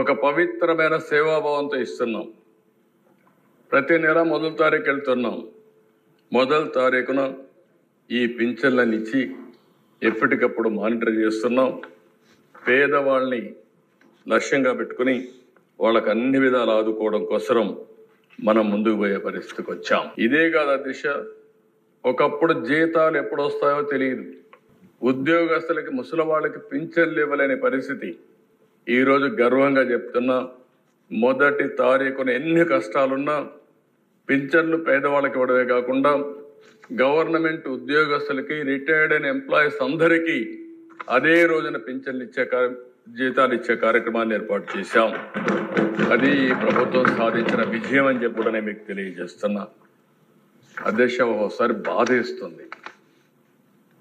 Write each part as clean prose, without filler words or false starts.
ఒక పవిత్రమైన సేవాభావంతో ఇస్తున్నాం. ప్రతి నెల మొదటి తారీఖు వెళ్తున్నాం. మొదటి తారీఖున ఈ పింఛన్లను ఇచ్చి ఎప్పటికప్పుడు మానిటర్ చేస్తున్నాం. పేదవాళ్ళని లక్ష్యంగా పెట్టుకుని వాళ్ళకు అన్ని విధాలు ఆదుకోవడం కోసం మనం ముందుకు పోయే పరిస్థితికి వచ్చాం. ఇదే కాదు దిశ. ఒకప్పుడు జీతాలు ఎప్పుడు వస్తాయో తెలియదు. ఉద్యోగస్తులకి ముసలి వాళ్ళకి పింఛన్లు ఇవ్వలేని పరిస్థితి. ఈరోజు గర్వంగా చెప్తున్నా, మొదటి తారీఖున ఎన్ని కష్టాలున్నా పింఛన్లు పేదవాళ్ళకి ఇవ్వడమే కాకుండా గవర్నమెంట్ ఉద్యోగస్తులకి, రిటైర్డ్ అయిన ఎంప్లాయీస్ అందరికీ అదే రోజున పింఛన్లు జీతాలు ఇచ్చే కార్యక్రమాన్ని ఏర్పాటు చేశాం. అది ఈ ప్రభుత్వం సాధించిన విజయం అని చెప్పి కూడా నేను మీకు తెలియజేస్తున్నా. అధ్యక్ష, ఒకసారి బాధేస్తుంది.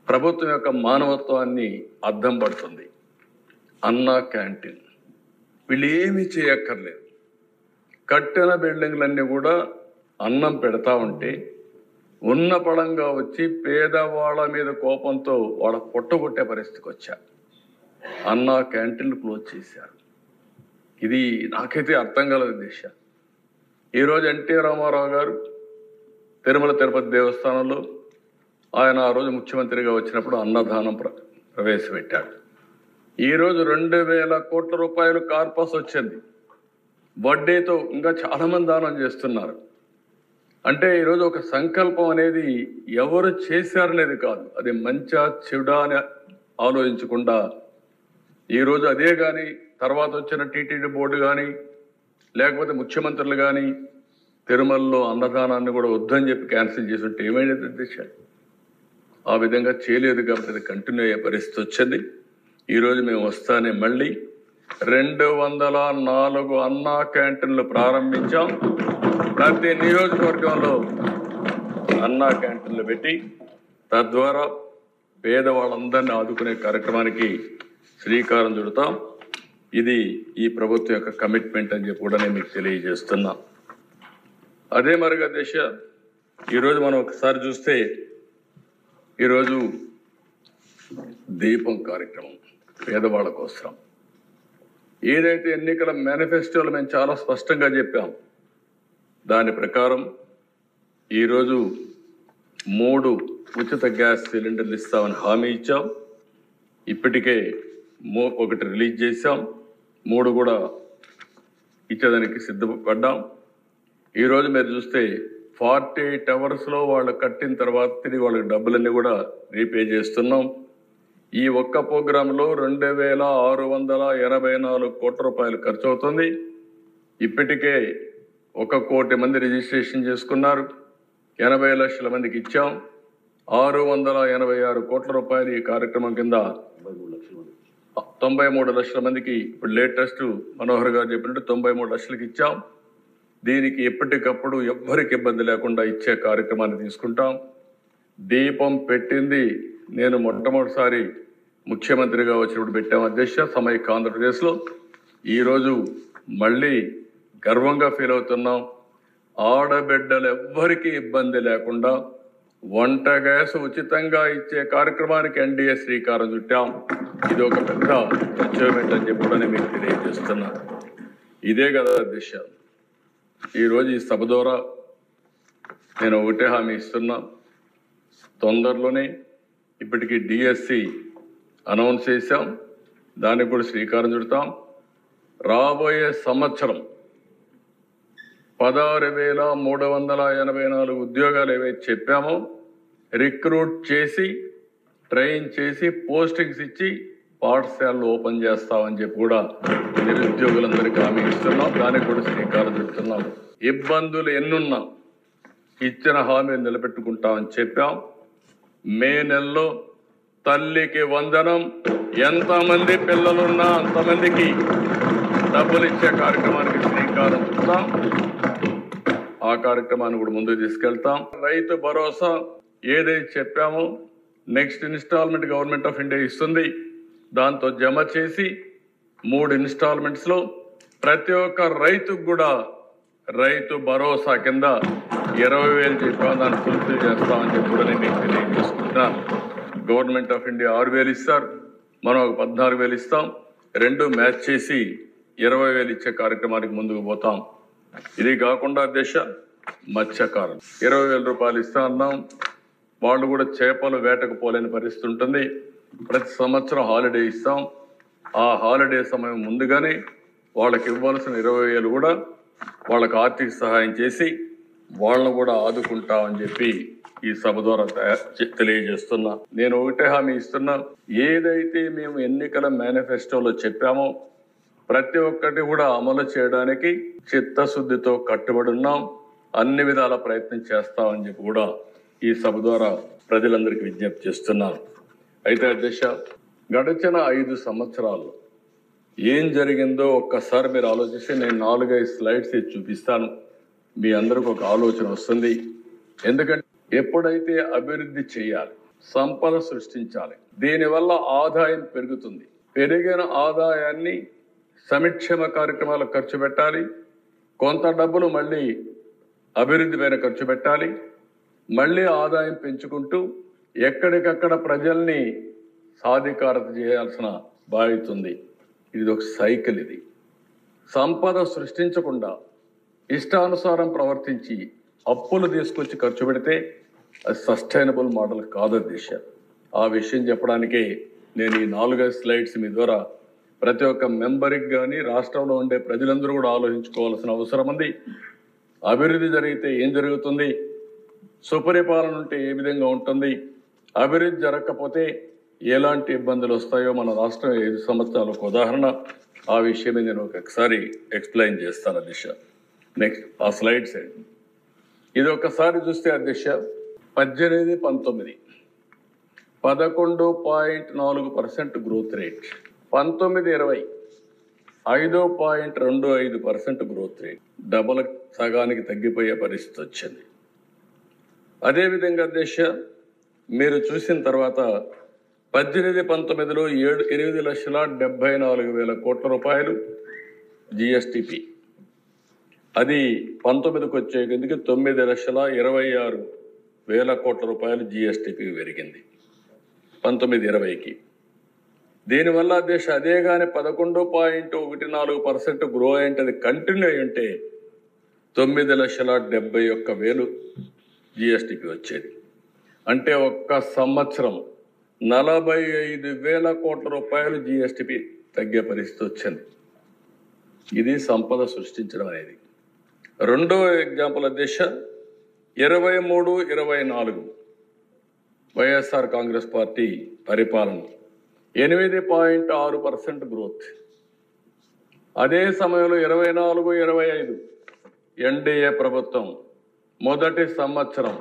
ప్రభుత్వం యొక్క మానవత్వాన్ని అద్దం పడుతుంది. అన్నా క్యాంటీన్ వీళ్ళు ఏమీ చేయక్కర్లేదు. కట్టిన బిల్డింగ్లన్నీ కూడా అన్నం పెడతా ఉంటే ఉన్న పడంగా వచ్చి పేదవాళ్ళ మీద కోపంతో వాళ్ళ పొట్టగొట్టే పరిస్థితికి వచ్చారు. అన్నా క్యాంటీన్లు క్లోజ్ చేశారు. ఇది నాకైతే అర్థం కలదు దిశ. ఈరోజు ఎన్టీ రామారావు గారు తిరుమల తిరుపతి దేవస్థానంలో ఆయన ఆ రోజు ముఖ్యమంత్రిగా వచ్చినప్పుడు అన్నదానం ప్రవేశపెట్టాడు. ఈరోజు 2000 కోట్ల రూపాయలు కార్పస్ వచ్చింది. వడ్డీతో ఇంకా చాలా మంది దానం చేస్తున్నారు. అంటే ఈరోజు ఒక సంకల్పం అనేది ఎవరు చేశారనేది కాదు, అది మంచా చెడా అని ఆలోచించకుండా ఈరోజు అదే కానీ తర్వాత వచ్చిన టీటీడీ బోర్డు కానీ లేకపోతే ముఖ్యమంత్రులు కానీ తిరుమలలో అన్నదానాన్ని కూడా వద్దని చెప్పి క్యాన్సిల్ చేసి ఉంటే ఏమైంది అధ్యక్ష? ఆ విధంగా చేయలేదు కాబట్టి అది కంటిన్యూ అయ్యే పరిస్థితి వచ్చింది. ఈరోజు మేము వస్తానే మళ్ళీ 204 అన్నా క్యాంటీన్లు ప్రారంభించాం. ప్రతి నియోజకవర్గంలో అన్నా క్యాంటీన్లు పెట్టి తద్వారా పేదవాళ్ళందరినీ ఆదుకునే కార్యక్రమానికి శ్రీకారం చుడతాం. ఇది ఈ ప్రభుత్వం యొక్క కమిట్మెంట్ అని చెప్పి కూడా నేను మీకు తెలియజేస్తున్నా. అదే మరిగా దిశ, ఈరోజు మనం ఒకసారి చూస్తే ఈరోజు దీపం కార్యక్రమం పేదవాళ్ళ కోసం ఏదైతే ఎన్నికల మేనిఫెస్టోలో మేము చాలా స్పష్టంగా చెప్పాం, దాని ప్రకారం ఈరోజు 3 ఉచిత గ్యాస్ సిలిండర్లు ఇస్తామని హామీ ఇచ్చాం. ఇప్పటికే 1 రిలీజ్ చేశాం, 3 కూడా ఇచ్చేదానికి సిద్ధపడ్డాం. ఈరోజు మీరు చూస్తే 48 అవర్స్లో వాళ్ళు కట్టిన తర్వాత తిరిగి వాళ్ళకి డబ్బులన్నీ కూడా రీపే చేస్తున్నాం. ఈ ఒక్క ప్రోగ్రాంలో 2684 కోట్ల రూపాయలు ఖర్చు అవుతుంది. ఇప్పటికే 1 కోటి మంది రిజిస్ట్రేషన్ చేసుకున్నారు. 80 లక్షల మందికి ఇచ్చాం. 686 కోట్ల రూపాయలు ఈ కార్యక్రమం కింద 93 లక్షల మందికి ఇప్పుడు లేటెస్ట్ మనోహర్ గారు చెప్పినట్టు 93 లక్షలకి ఇచ్చాం. దీనికి ఎప్పటికప్పుడు ఎవ్వరికి ఇబ్బంది లేకుండా ఇచ్చే కార్యక్రమాన్ని తీసుకుంటాం. దీపం పెట్టింది నేను మొట్టమొదటిసారి ముఖ్యమంత్రిగా వచ్చినప్పుడు పెట్టాం అధ్యక్ష, సమైక్య ఆంధ్రప్రదేశ్లో. ఈరోజు మళ్ళీ గర్వంగా ఫీల్ అవుతున్నాం. ఆడబిడ్డలు ఎవ్వరికీ ఇబ్బంది లేకుండా వంట గ్యాస్ ఉచితంగా ఇచ్చే కార్యక్రమానికి ఎన్డీఏ శ్రీకారం చుట్టాం. ఇది ఒక పెద్ద అచీవ్మెంట్ అని చెప్పి కూడా మీకు తెలియజేస్తున్నా. ఇదే కదా దిశ. ఈరోజు ఈ సభ ద్వారా నేను ఒకటే హామీ ఇస్తున్నా, తొందరలోనే ఇప్పటికీ డిఎస్సి అనౌన్స్ చేశాం, దానికి కూడా శ్రీకారం చుడతాం. రాబోయే సంవత్సరం 16,384 ఉద్యోగాలు ఏవైతే చెప్పామో రిక్రూట్ చేసి ట్రైన్ చేసి పోస్టింగ్స్ ఇచ్చి పాఠశాలలు ఓపెన్ చేస్తామని చెప్పి కూడా నిరుద్యోగులందరికీ హామీ ఇస్తున్నాం. దానికి కూడా శ్రీకారం చుడుతున్నాం. ఇబ్బందులు ఎన్నున్నా ఇచ్చిన హామీ నిలబెట్టుకుంటామని చెప్పాం. మే నెలలో తల్లికి వందనం, ఎంతమంది పిల్లలున్నా అంతమందికి డబ్బులు ఇచ్చే కార్యక్రమానికి శ్రీకారం చుడతాం. ఆ కార్యక్రమాన్ని కూడా ముందుకు తీసుకెళ్తాం. రైతు భరోసా ఏదైతే చెప్పామో next instalment government of India ఇస్తుంది. దాంతో జమ చేసి 3 ఇన్స్టాల్మెంట్స్లో ప్రతి ఒక్క రైతుకు కూడా రైతు భరోసా కింద 20,000 చెప్పాం. దాన్ని ఫుల్ఫిల్ చేస్తామని చెప్పి కూడా నేను మీకు తెలియజేసుకుంటున్నా. గవర్నమెంట్ ఆఫ్ ఇండియా 6,000 ఇస్తారు, మనం ఒక 14,000 ఇస్తాం. 2 మ్యాచ్ చేసి 20,000 ఇచ్చే కార్యక్రమానికి ముందుకు పోతాం. ఇది కాకుండా అధ్యక్ష మత్స్యకారులు 20,000 రూపాయలు ఇస్తా అన్నాం. వాళ్ళు కూడా చేపలు వేటకు పోలేని పరిస్థితి ఉంటుంది. ప్రతి సంవత్సరం హాలిడే ఇస్తాం. ఆ హాలిడే సమయం ముందుగానే వాళ్ళకి ఇవ్వాల్సిన 20,000 కూడా వాళ్ళకు ఆర్థిక సహాయం చేసి వాళ్ళను కూడా ఆదుకుంటామని చెప్పి ఈ సభ ద్వారా తెలియజేస్తున్నా. నేను ఒకటే హామీ ఇస్తున్నా, ఏదైతే మేము ఎన్నికల మేనిఫెస్టోలో చెప్పామో ప్రతి ఒక్కటి కూడా అమలు చేయడానికి చిత్తశుద్ధితో కట్టుబడి ఉన్నాం. అన్ని విధాల ప్రయత్నం చేస్తామని చెప్పి కూడా ఈ సభ ద్వారా ప్రజలందరికీ విజ్ఞప్తి చేస్తున్నాను. అయితే అధ్యక్ష, గడిచిన 5 సంవత్సరాలు ఏం జరిగిందో ఒక్కసారి మీరు ఆలోచిస్తే నేను 4-5 స్లైడ్స్ చూపిస్తాను. మీ అందరికి ఒక ఆలోచన వస్తుంది. ఎందుకంటే ఎప్పుడైతే అభివృద్ధి చేయాలి, సంపద సృష్టించాలి, దీనివల్ల ఆదాయం పెరుగుతుంది. పెరిగిన ఆదాయాన్ని సంక్షేమ కార్యక్రమాలకు ఖర్చు పెట్టాలి. కొంత డబ్బులు మళ్ళీ అభివృద్ధి పైన ఖర్చు పెట్టాలి. మళ్ళీ ఆదాయం పెంచుకుంటూ ఎక్కడికక్కడ ప్రజల్ని సాధికారత చేయాల్సిన బాధ్యత ఉంది. ఇది ఒక సైకిల్. ఇది సంపద సృష్టించకుండా ఇష్టానుసారం ప్రవర్తించి అప్పులు తీసుకొచ్చి ఖర్చు పెడితే అది సస్టైనబుల్ మోడల్ కాదు దిశ. ఆ విషయం చెప్పడానికే నేను ఈ 4-5 స్లైడ్స్ మీ ద్వారా ప్రతి ఒక్క మెంబర్కి కానీ రాష్ట్రంలో ఉండే ప్రజలందరూ కూడా ఆలోచించుకోవాల్సిన అవసరం ఉంది. అభివృద్ధి జరిగితే ఏం జరుగుతుంది, సుపరిపాలన ఉంటే ఏ విధంగా ఉంటుంది, అభివృద్ధి జరగకపోతే ఎలాంటి ఇబ్బందులు వస్తాయో మన రాష్ట్రం 5 సంవత్సరాలకు ఉదాహరణ. ఆ విషయమే నేను ఒకసారి ఎక్స్ప్లెయిన్ చేస్తాను అధ్యక్ష. నెక్స్ట్ ఆ స్లైడ్స్ ఇది ఒకసారి చూస్తే అధ్యక్ష 18-19 11.4% growth rate, 19-20 5.25% growth rate, double సగానికి తగ్గిపోయే పరిస్థితి వచ్చింది. అదేవిధంగా అధ్యక్ష మీరు చూసిన తర్వాత 18-19లో 8,74,000 కోట్ల రూపాయలు జిఎస్టిపి. అది 19కి వచ్చేందుకు 9,26,000 కోట్ల రూపాయలు జిఎస్టిపి పెరిగింది 19-20కి. దీనివల్ల దేశ అదే కానీ 11.14% గ్రో అయింటే అది కంటిన్యూ అయి ఉంటే 9,71,000 జిఎస్టిపి వచ్చేది. అంటే ఒక్క సంవత్సరం 45,000 కోట్ల రూపాయలు జిఎస్టిపి తగ్గే పరిస్థితి వచ్చింది. ఇది సంపద సృష్టించడం అనేది. రెండో ఎగ్జాంపుల్ అధ్యక్ష 23-24 వైఎస్ఆర్ కాంగ్రెస్ పార్టీ పరిపాలన 8.6% గ్రోత్. అదే సమయంలో 24-25 ఎన్డీఏ ప్రభుత్వం మొదటి సంవత్సరం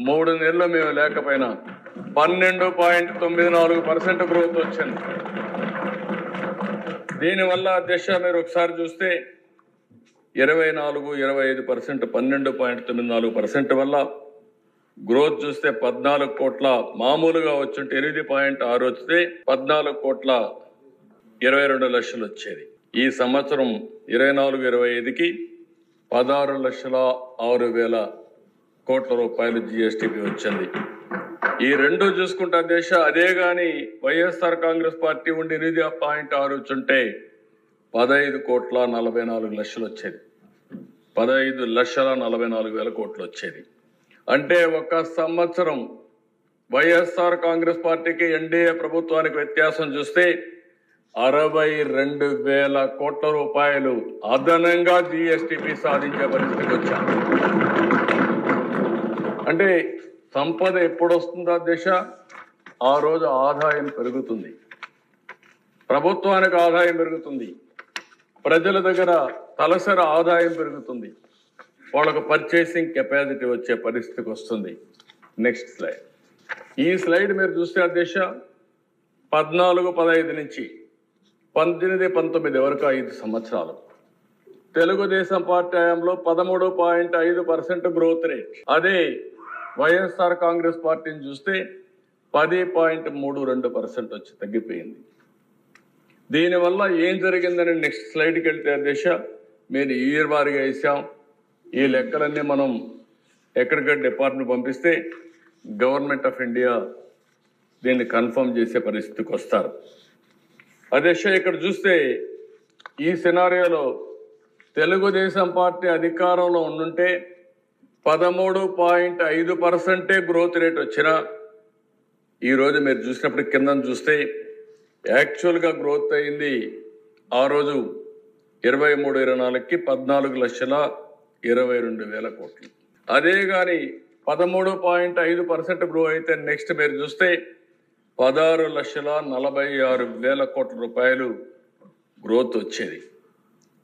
3 నెలలు మేము లేకపోయినా 12.94% గ్రోత్ వచ్చింది. దీనివల్ల అధ్యక్ష మీరు ఒకసారి చూస్తే 24-25% 12.94% వల్ల గ్రోత్ చూస్తే 14 కోట్ల మామూలుగా వచ్చుంటే 8.6 వస్తే 14.22 లక్షలు వచ్చేది. ఈ సంవత్సరం 24-25కి 16,06,000 కోట్ల రూపాయలు జిఎస్టిపి వచ్చింది. ఈ రెండు చూసుకుంటే దేశ అదే గాని వైఎస్ఆర్ కాంగ్రెస్ పార్టీ ఉండి 8.6 వచ్చుంటే 15,44 లక్షలు వచ్చేది. 15,44,000 కోట్లు వచ్చేది. అంటే ఒక సంవత్సరం వైఎస్ఆర్ కాంగ్రెస్ పార్టీకి ఎన్డీఏ ప్రభుత్వానికి వ్యత్యాసం చూస్తే 62,000 కోట్ల రూపాయలు అదనంగా జిఎస్టిపి సాధించే పరిస్థితికి వచ్చారు. అంటే సంపద ఎప్పుడు వస్తుందా దేశ ఆ రోజు ఆదాయం పెరుగుతుంది, ప్రభుత్వానికి ఆదాయం పెరుగుతుంది, ప్రజల దగ్గర తలసరి ఆదాయం పెరుగుతుంది, వాళ్ళకు పర్చేసింగ్ కెపాసిటీ వచ్చే పరిస్థితికి వస్తుంది. Next slide. ఈ స్లైడ్ మీరు చూస్తే అధ్యక్ష 14-15 నుంచి 18-19 వరకు 5 సంవత్సరాలు తెలుగుదేశం పార్టీ హయాంలో 13.5% గ్రోత్ రేట్. అదే వైఎస్ఆర్ కాంగ్రెస్ పార్టీని చూస్తే 10.32% వచ్చి తగ్గిపోయింది. దీనివల్ల ఏం జరిగిందని నెక్స్ట్ స్లైడ్కి వెళ్తే అధ్యక్ష మీరు ఇయర్ వారీగా వేసాం. ఈ లెక్కలన్నీ మనం ఎక్కడికక్కడ డిపార్ట్మెంట్ పంపిస్తే గవర్నమెంట్ ఆఫ్ ఇండియా దీన్ని కన్ఫర్మ్ చేసే పరిస్థితికి వస్తారు. అధ్యక్ష ఇక్కడ చూస్తే ఈ సినారియోలో తెలుగుదేశం పార్టీ అధికారంలో ఉండుంటే 13.5% గ్రోత్ రేట్ వచ్చినా ఈరోజు మీరు చూసినప్పుడు కింద చూస్తే యాక్చువల్గా గ్రోత్ అయింది ఆ రోజు 23-24కి 14,22,000 కోట్లు. అదే కానీ 13.5% గ్రో అయితే నెక్స్ట్ మీరు చూస్తే 16,46,000 కోట్ల రూపాయలు గ్రోత్ వచ్చేది.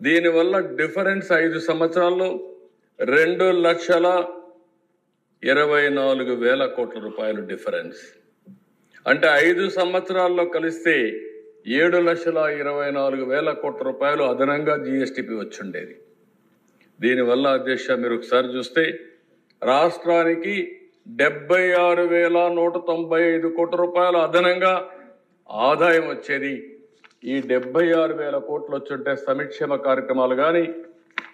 దీనివల్ల డిఫరెన్స్ 5 సంవత్సరాల్లో 2,24,000 కోట్ల రూపాయలు డిఫరెన్స్. అంటే 5 సంవత్సరాల్లో కలిస్తే 7,24,000 కోట్ల రూపాయలు అదనంగా జిఎస్టిపి వచ్చిండేది. దీనివల్ల అధ్యక్ష మీరు ఒకసారి చూస్తే రాష్ట్రానికి 76,195 కోట్ల రూపాయలు అదనంగా ఆదాయం వచ్చేది. ఈ 76,000 కోట్లు వచ్చుంటే సంక్షేమ కార్యక్రమాలు కానీ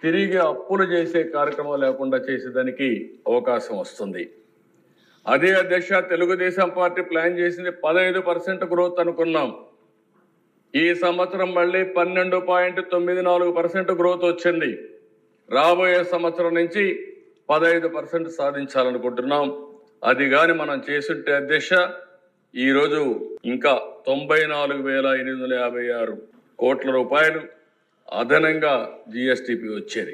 తిరిగి అప్పులు చేసే కార్యక్రమం లేకుండా చేసేదానికి అవకాశం వస్తుంది. అదే అధ్యక్ష తెలుగుదేశం పార్టీ ప్లాన్ చేసింది 15% గ్రోత్ అనుకున్నాం. ఈ సంవత్సరం మళ్ళీ 12.94% గ్రోత్ వచ్చింది. రాబోయే సంవత్సరం నుంచి 15% సాధించాలనుకుంటున్నాం. అది కానీ మనం చేసుంటే అధ్యక్ష ఈరోజు ఇంకా 94,856 కోట్ల రూపాయలు అదనంగా జిఎస్టిపి వచ్చేది.